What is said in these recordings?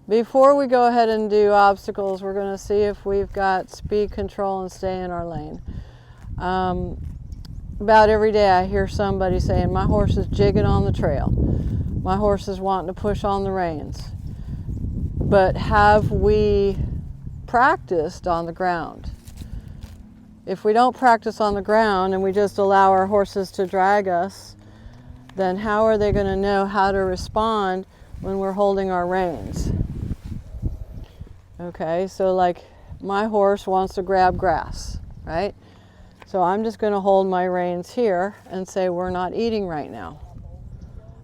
Before we go ahead and do obstacles, we're going to see if we've got speed control and stay in our lane. About every day I hear somebody saying, my horse is jigging on the trail. My horse is wanting to push on the reins. But have we practiced on the ground? If we don't practice on the ground and we just allow our horses to drag us, then how are they going to know how to respond when we're holding our reins? Okay, so like my horse wants to grab grass, right? So I'm just going to hold my reins here and say we're not eating right now.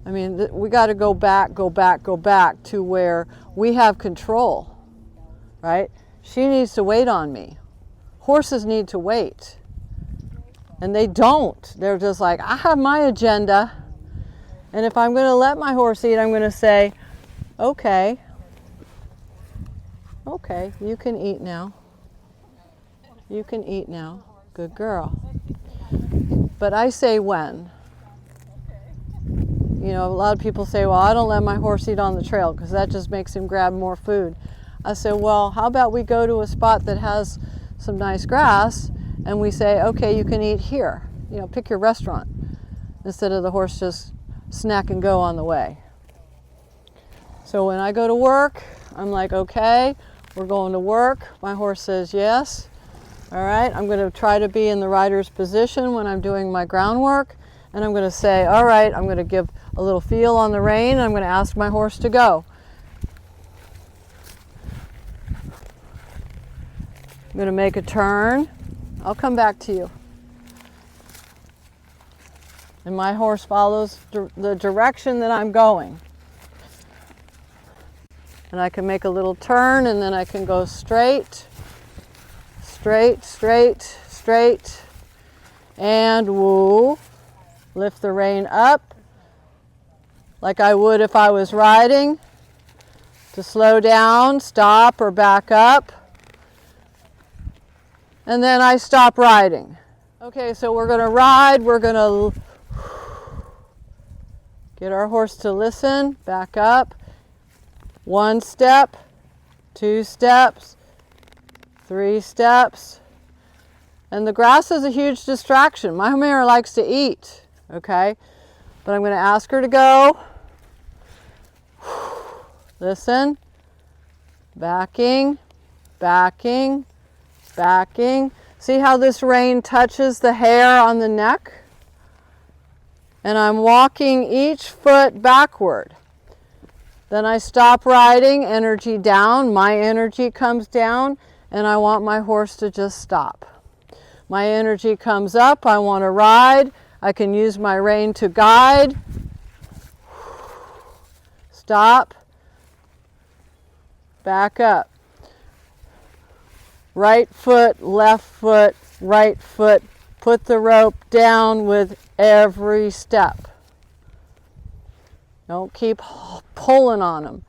I mean, we got to go back to where we have control, right? She needs to wait on me. Horses need to wait. And they don't. They're just like, I have my agenda. And if I'm going to let my horse eat, I'm going to say, okay, you can eat now. You can eat now. Good girl. But I say when. You know, a lot of people say, well, I don't let my horse eat on the trail because that just makes him grab more food. I say, well, how about we go to a spot that has some nice grass and we say, okay, you can eat here. You know, pick your restaurant instead of the horse just snack and go on the way. So when I go to work, I'm like, okay, we're going to work. My horse says yes. All right, I'm going to try to be in the rider's position when I'm doing my groundwork. And I'm going to say, all right, I'm going to give a little feel on the rein. And I'm going to ask my horse to go. I'm going to make a turn. I'll come back to you. And my horse follows the direction that I'm going. And I can make a little turn and then I can go straight, and woo. Lift the rein up like I would if I was riding. To slow down, stop, or back up. And then I stop riding. Okay, so we're going to ride. We're going to get our horse to listen, back up. 1 step, 2 steps, 3 steps. And the grass is a huge distraction. My mare likes to eat, okay? But I'm going to ask her to go. Listen. Backing, backing, backing. See how this rein touches the hair on the neck? And I'm walking each foot backward. Then I stop riding, energy down, my energy comes down, and I want my horse to just stop. My energy comes up, I want to ride, I can use my rein to guide. Stop, back up. Right foot, right foot, put the rope down with every step. Don't keep pulling on them.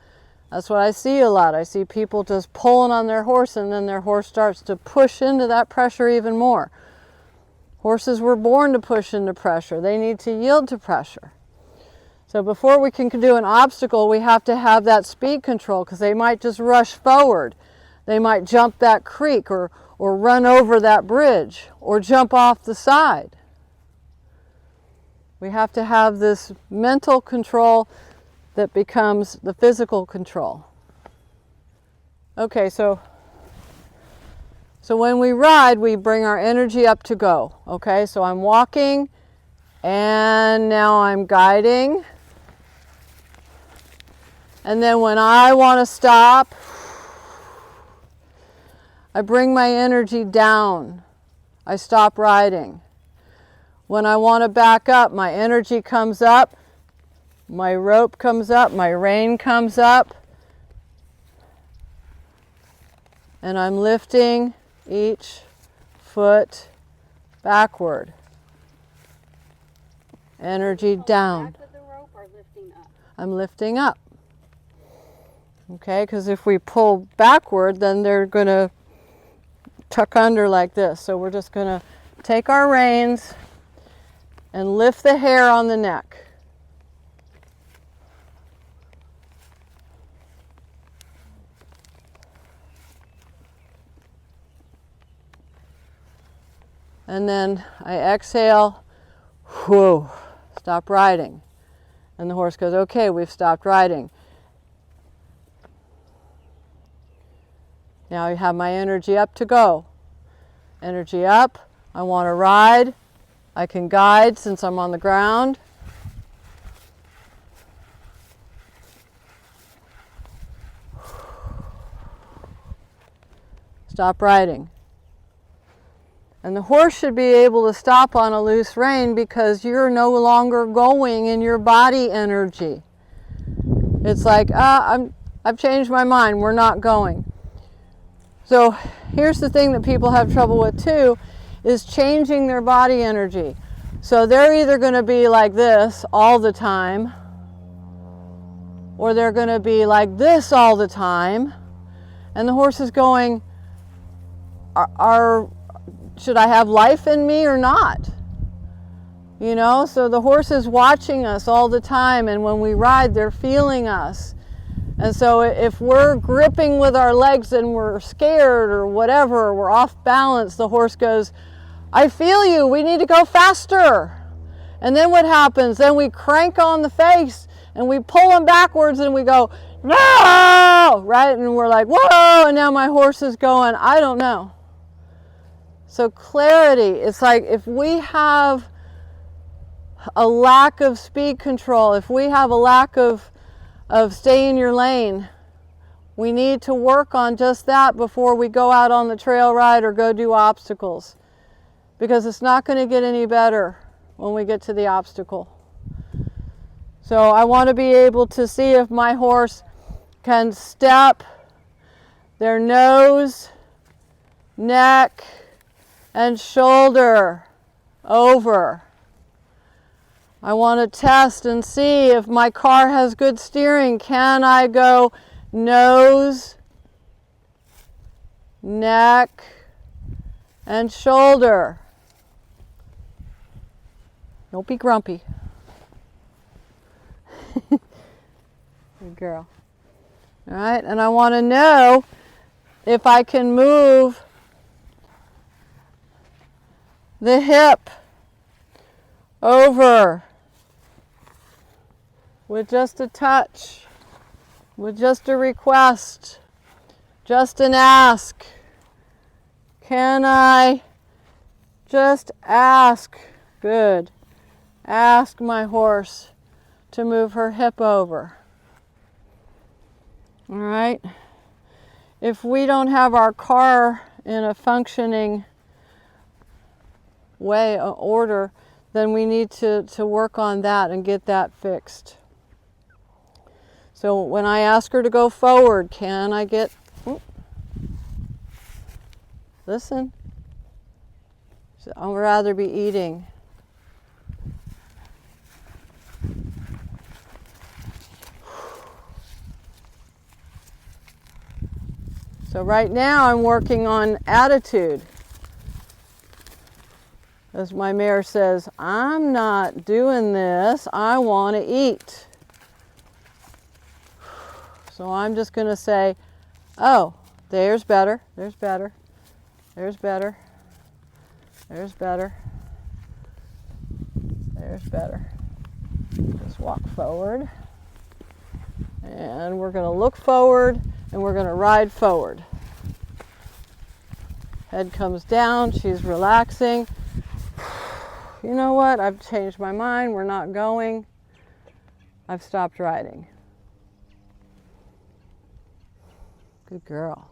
That's what I see a lot. I see people just pulling on their horse and then their horse starts to push into that pressure even more. Horses were born to push into pressure. They need to yield to pressure. So before we can do an obstacle, we have to have that speed control because they might just rush forward. They might jump that creek or run over that bridge or jump off the side. We have to have this mental control that becomes the physical control. Okay, so when we ride, we bring our energy up to go. Okay, so I'm walking and now I'm guiding. And then when I want to stop, I bring my energy down. I stop riding. When I want to back up, my energy comes up, my rope comes up, my rein comes up, and I'm lifting each foot backward. Energy down. Back with the rope or lifting up? I'm lifting up. Okay, because if we pull backward, then they're going to tuck under like this. So we're just going to take our reins and lift the hair on the neck. And then I exhale, whew, stop riding. And the horse goes, okay, we've stopped riding. Now I have my energy up to go. Energy up, I want to ride. I can guide since I'm on the ground. Stop riding. And the horse should be able to stop on a loose rein because you're no longer going in your body energy. It's like, I've changed my mind, we're not going. So here's the thing that people have trouble with too, is changing their body energy. So they're either going to be like this all the time, or they're going to be like this all the time. And the horse is going, should I have life in me or not? You know, so the horse is watching us all the time, and when we ride, they're feeling us. And so if we're gripping with our legs and we're scared or whatever, we're off balance, the horse goes, I feel you, we need to go faster. And then what happens? Then we crank on the face and we pull them backwards and we go, no, right? And we're like, whoa, and now my horse is going, I don't know. So clarity, it's like if we have a lack of speed control, if we have a lack of stay in your lane, we need to work on just that before we go out on the trail ride or go do obstacles. Because it's not going to get any better when we get to the obstacle. So I want to be able to see if my horse can step their nose, neck, and shoulder over. I want to test and see if my car has good steering. Can I go nose, neck, and shoulder? Don't be grumpy. Good girl. All right, and I want to know if I can move the hip over with just a touch, with just a request, just an ask. Can I just ask? Good. Ask my horse to move her hip over. All right. If we don't have our car in a functioning way, order, then we need to work on that and get that fixed. So when I ask her to go forward, can I get, listen, I'd rather be eating. So right now I'm working on attitude. As my mare says, I'm not doing this, I want to eat. So I'm just going to say, oh, there's better, there's better, there's better, there's better, there's better. Just walk forward. And we're going to look forward and we're going to ride forward. Head comes down, she's relaxing. You know what? I've changed my mind. We're not going. I've stopped riding. Good girl.